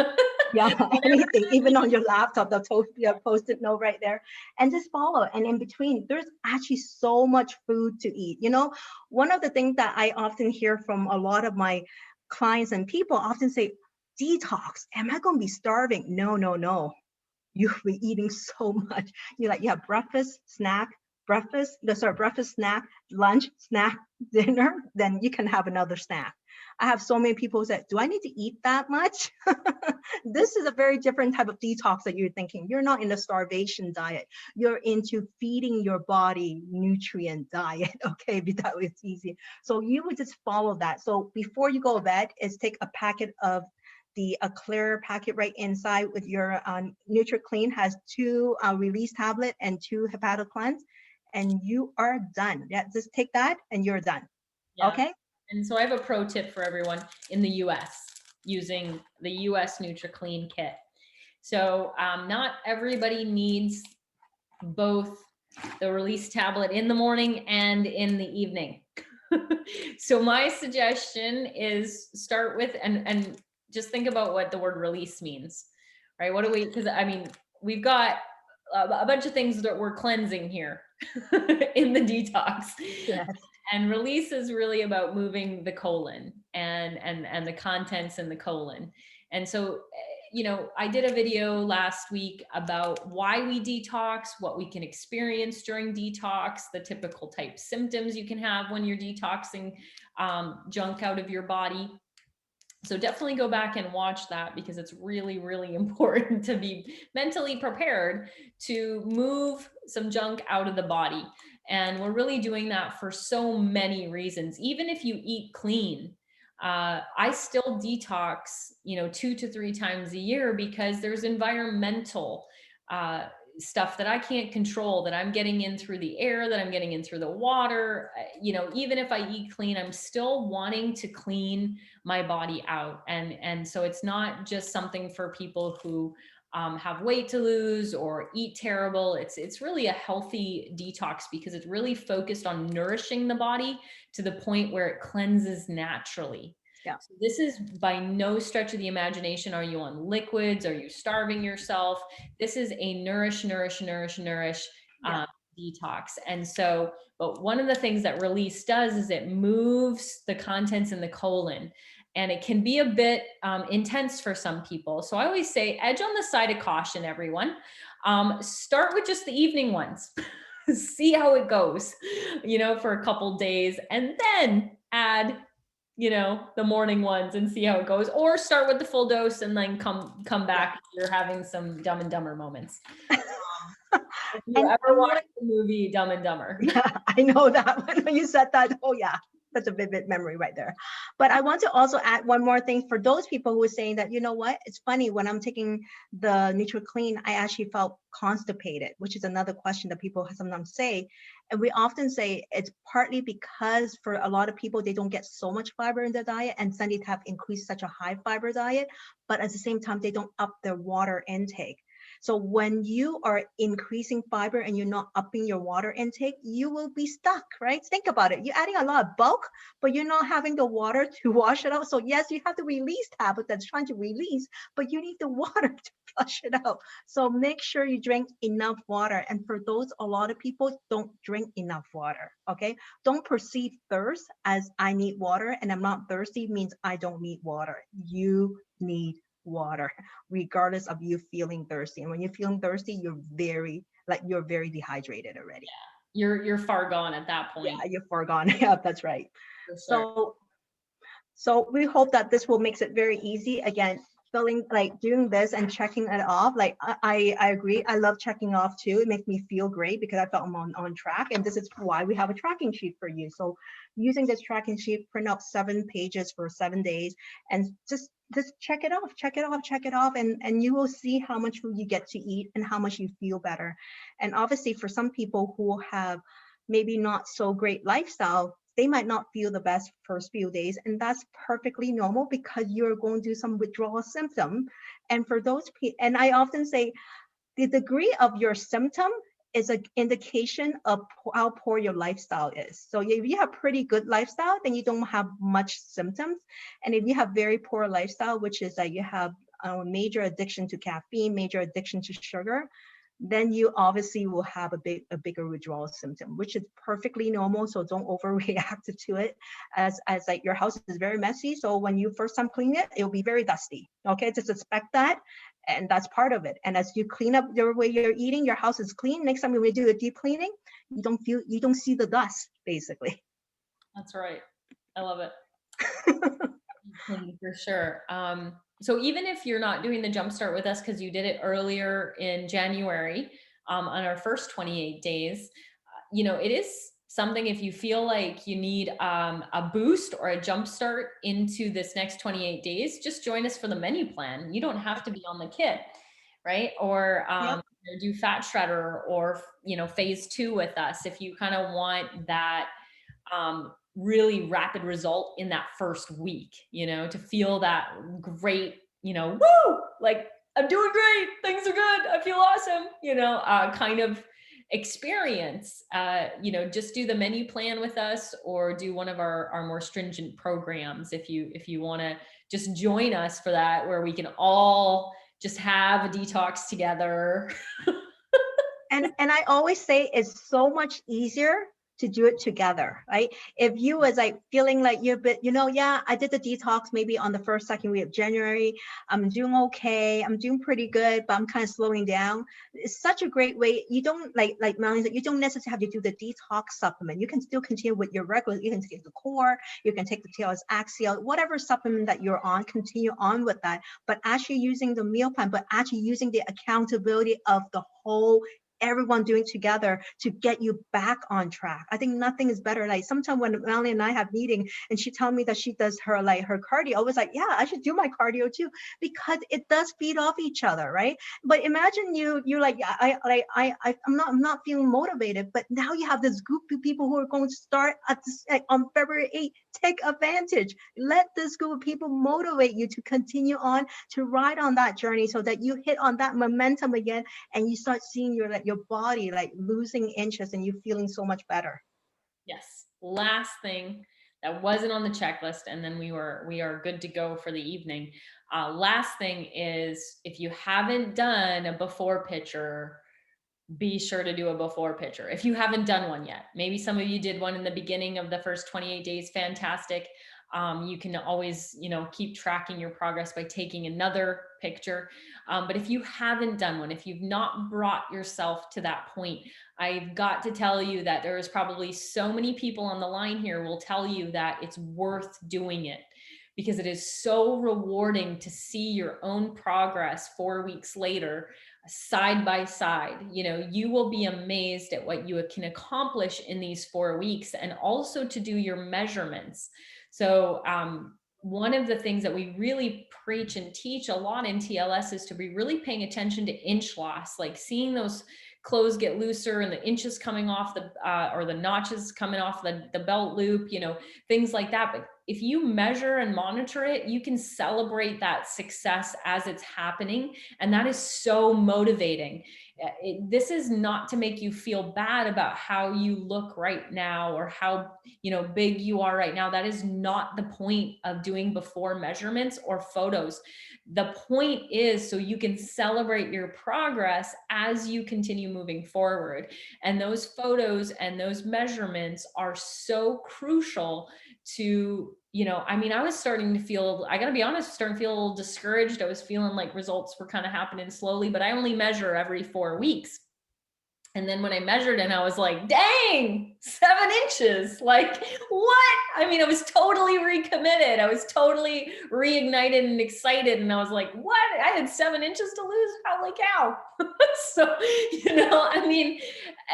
yeah, anything, even on your laptop, the Post-it note right there, and just follow. And in between, there's actually so much food to eat. You know, one of the things that I often hear from a lot of my clients and people often say, detox, am I going to be starving? No, no, no. You'll be eating so much. You have breakfast, snack, breakfast, snack, lunch, snack, dinner, then you can have another snack. I have so many people say, do I need to eat that much? This is a very different type of detox that you're thinking. You're not in a starvation diet. You're into feeding your body nutrient diet. Okay, that was easy. So you would just follow that. So before you go to bed, is take a packet of a clear packet right inside with your NutriClean has 2 release tablet and 2 hepato cleanse, and you are done. Yeah, just take that and you're done. yeah. Okay. And so I have a pro tip for everyone in the US using the US NutriClean kit. So not everybody needs both the release tablet in the morning and in the evening. So my suggestion is start with, and just think about what the word release means, right? What do we, because I mean, we've got a bunch of things that we're cleansing here in the detox. Yes. And release is really about moving the colon and the contents in the colon. And so, you know, I did a video last week about why we detox, what we can experience during detox, the typical type symptoms you can have when you're detoxing junk out of your body. So definitely go back and watch that, because it's really, really important to be mentally prepared to move some junk out of the body. And we're really doing that for so many reasons. Even if you eat clean, I still detox, you know, 2 to 3 times a year, because there's environmental stuff that I can't control, that I'm getting in through the air, that I'm getting in through the water. You know, even if I eat clean, I'm still wanting to clean my body out. And so it's not just something for people who have weight to lose or eat terrible. It's really a healthy detox, because it's really focused on nourishing the body to the point where it cleanses naturally. Yeah. So this is by no stretch of the imagination, are you on liquids? Are you starving yourself? This is a nourish detox. And so, but one of the things that release does is it moves the contents in the colon, and it can be a bit intense for some people. So I always say, edge on the side of caution, everyone. Start with just the evening ones. See how it goes, you know, for a couple days, and then add, you know, the morning ones and see how it goes, or start with the full dose and then come back if you're having some Dumb and Dumber moments. If you ever watched the movie Dumb and Dumber. Yeah, I know that one. When you said that, oh yeah, that's a vivid memory right there. But I want to also add one more thing for those people who are saying that, you know what, it's funny, when I'm taking the NutriClean, I actually felt constipated, which is another question that people sometimes say. And we often say it's partly because for a lot of people, they don't get so much fiber in their diet, and suddenly to have increased such a high fiber diet, but at the same time, they don't up their water intake. So when you are increasing fiber and you're not upping your water intake, you will be stuck, right? Think about it. You're adding a lot of bulk, but you're not having the water to wash it out. So yes, you have the release tablet that's trying to release, but you need the water to flush it out. So make sure you drink enough water. And for those, a lot of people don't drink enough water, okay? Don't perceive thirst as I need water and I'm not thirsty means I don't need water. You need water, regardless of you feeling thirsty. And when you're feeling thirsty, you're very dehydrated already. You're far gone at that point. Yeah, you're far gone. Yeah, that's right. For sure. So we hope that this will makes it very easy. Again, feeling like doing this and checking it off. Like I agree. I love checking off too. It makes me feel great because I felt I'm on track. And this is why we have a tracking sheet for you. So using this tracking sheet, print out 7 pages for 7 days and just check it off, and you will see how much food you get to eat and how much you feel better. And obviously for some people who have maybe not so great lifestyle, they might not feel the best first few days, and that's perfectly normal because you're going to do some withdrawal symptom. And for those people, and I often say the degree of your symptom is an indication of how poor your lifestyle is. So if you have pretty good lifestyle, then you don't have much symptoms. And if you have very poor lifestyle, which is that you have a major addiction to caffeine, major addiction to sugar, then you obviously will have a bigger withdrawal symptom, which is perfectly normal. So don't overreact to it as like your house is very messy. So when you first time clean it, it will be very dusty. Okay, just expect that. And that's part of it. And as you clean up the way you're eating, your house is clean. Next time when we do a deep cleaning, you don't see the dust, basically. That's right. I love it. For sure. So even if you're not doing the Jumpstart with us because you did it earlier in January on our first 28 days, it is something if you feel like you need a boost or a Jumpstart into this next 28 days, just join us for the menu plan. You don't have to be on the kit, right? Or do Fat Shredder or, phase 2 with us if you kind of want that really rapid result in that first week, to feel that great, woo, like I'm doing great, things are good, I feel awesome, kind of experience. Just do the menu plan with us or do one of our more stringent programs if you want to just join us for that, where we can all just have a detox together. And I always say it's so much easier to do it together, right? If you was like feeling like you're a bit, I did the detox maybe on the first, second week of January. I'm doing okay. I'm doing pretty good, but I'm kind of slowing down. It's such a great way. You don't like Melanie said, you don't necessarily have to do the detox supplement. You can still continue with your regular, you can take the core, you can take the TLS Axial, whatever supplement that you're on, continue on with that, but actually using the meal plan, but actually using the accountability of the whole everyone doing together to get you back on track. I think nothing is better. Like sometimes when Melanie and I have meeting and she tells me that she does her cardio, I was like, yeah, I should do my cardio too, because it does feed off each other, right? But imagine you're like, I'm not feeling motivated, but now you have this group of people who are going to start on February 8th. Take advantage. Let this group of people motivate you to continue on to ride on that journey so that you hit on that momentum again and you start seeing your body like losing inches and you feeling so much better. Yes. Last thing that wasn't on the checklist, and then we are good to go for the evening. Last thing is, if you haven't done a before picture, be sure to do a before picture. If you haven't done one yet, maybe some of you did one in the beginning of the first 28 days, fantastic. You can always, keep tracking your progress by taking another picture. But if you haven't done one, if you've not brought yourself to that point, I've got to tell you that there is probably so many people on the line here will tell you that it's worth doing it, because it is so rewarding to see your own progress 4 weeks later, side by side. You will be amazed at what you can accomplish in these 4 weeks, and also to do your measurements. So one of the things that we really preach and teach a lot in TLS is to be really paying attention to inch loss, like seeing those clothes get looser and the inches coming off or the notches coming off the belt loop, things like that. But if you measure and monitor it, you can celebrate that success as it's happening. And that is so motivating. This is not to make you feel bad about how you look right now or how, big you are right now. That is not the point of doing before measurements or photos. The point is so you can celebrate your progress as you continue moving forward. And those photos and those measurements are so crucial to, I was starting to feel, I gotta be honest, starting to feel a little discouraged. I was feeling like results were kind of happening slowly, but I only measure every 4 weeks. And then when I measured and I was like, dang, 7 inches, like what? I was totally recommitted. I was totally reignited and excited. And I was like, what? I had 7 inches to lose? Holy cow. So,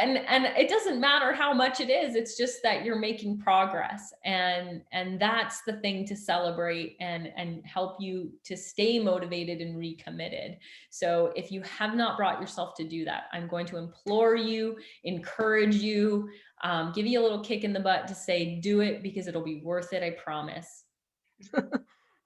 and it doesn't matter how much it is. It's just that you're making progress. And that's the thing to celebrate and help you to stay motivated and recommitted. So if you have not brought yourself to do that, I'm going to implore you, encourage you, give you a little kick in the butt to say, do it because it'll be worth it. I promise.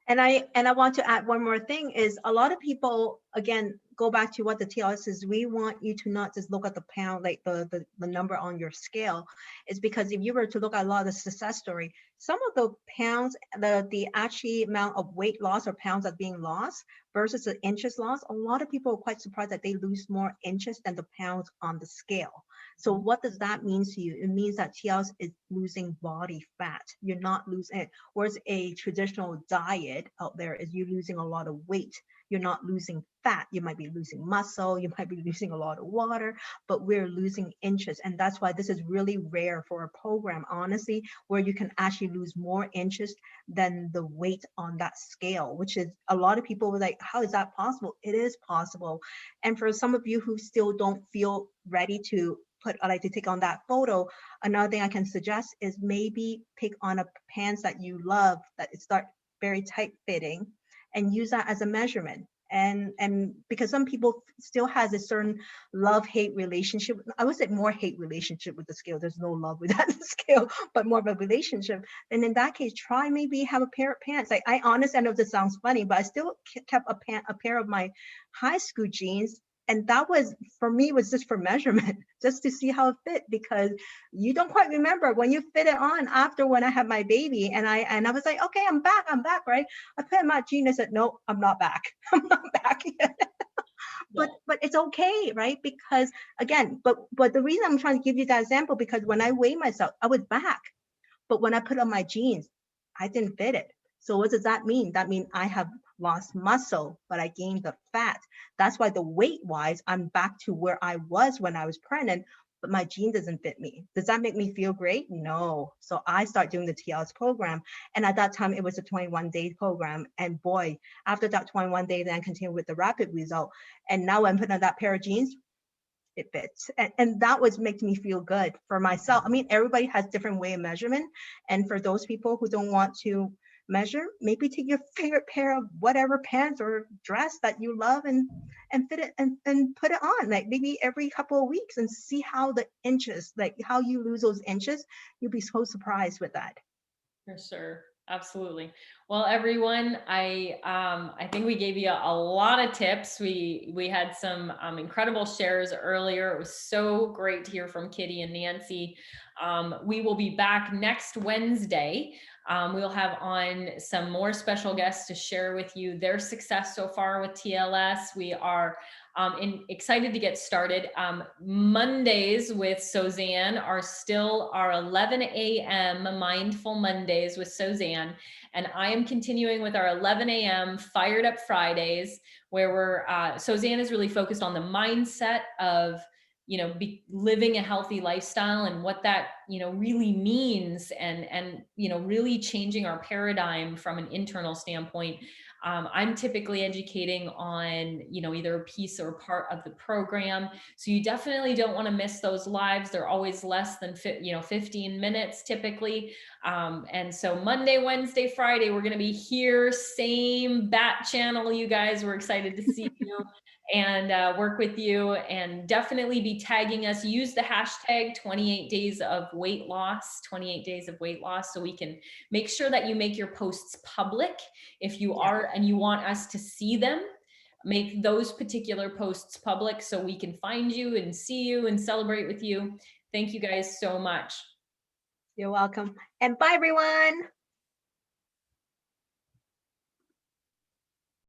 And I want to add one more thing is a lot of people, again, go back to what the TLS is. We want you to not just look at the pound, like the number on your scale. It's because if you were to look at a lot of the success story, some of the pounds, the actual amount of weight loss or pounds that being lost versus the inches lost, a lot of people are quite surprised that they lose more inches than the pounds on the scale. So what does that mean to you? It means that TLS is losing body fat. You're not losing it. Whereas a traditional diet out there is you losing a lot of weight. You're not losing fat. You might be losing muscle. You might be losing a lot of water, but we're losing inches. And that's why this is really rare for a program, honestly, where you can actually lose more inches than the weight on that scale, which is a lot of people were like, how is that possible? It is possible. And for some of you who still don't feel ready to take on that photo, another thing I can suggest is maybe pick on a pants that you love that start very tight fitting and use that as a measurement. And because some people still has a certain love-hate relationship, I would say more hate relationship with the scale. There's no love with that scale, but more of a relationship. And in that case, try maybe have a pair of pants. Like I honestly, I know this sounds funny, but I still kept a pair of my high school jeans. And that was, for me, was just for measurement, just to see how it fit, because you don't quite remember when you fit it on after when I had my baby. And I was like, okay, I'm back, right? I put in my jeans, I said, no, I'm not back. I'm not back yet. But it's okay, right? Because again, but the reason I'm trying to give you that example, because when I weighed myself, I was back. But when I put on my jeans, I didn't fit it. So what does that mean? That means I have lost muscle, but I gained the fat. That's why the weight wise, I'm back to where I was when I was pregnant, but my jean doesn't fit me. Does that make me feel great? No. So I start doing the TLS program. And at that time, it was a 21-day program. And boy, after that 21 days, then I continued with the rapid result. And now I'm putting on that pair of jeans, it fits. And that was making me feel good for myself. I mean, everybody has different way of measurement. And for those people who don't want to measure, maybe take your favorite pair of whatever pants or dress that you love and fit it and put it on, like maybe every couple of weeks, and see how the inches, like how you lose those inches. You'll be so surprised with that. For sure. Absolutely. Well, everyone, I think we gave you a lot of tips. We had some incredible shares earlier. It was so great to hear from Kitty and Nancy. We will be back next Wednesday. We'll have on some more special guests to share with you their success so far with TLS. We are excited to get started. Mondays with Suzanne are still our 11 a.m. Mindful Mondays with Suzanne. And I am continuing with our 11 a.m. Fired Up Fridays, where Suzanne is really focused on the mindset of living a healthy lifestyle and what that, really means, and really changing our paradigm from an internal standpoint. I'm typically educating on, either a piece or part of the program. So you definitely don't want to miss those lives. They're always less than 15 minutes typically. And so Monday, Wednesday, Friday, we're going to be here, same bat channel, you guys. We're excited to see you and work with you, and definitely be tagging us. Use the hashtag 28 days of weight loss, 28 days of weight loss, so we can make sure that you make your posts public. If you are and you want us to see them, make those particular posts public so we can find you and see you and celebrate with you. Thank you guys so much. You're welcome. And bye, everyone.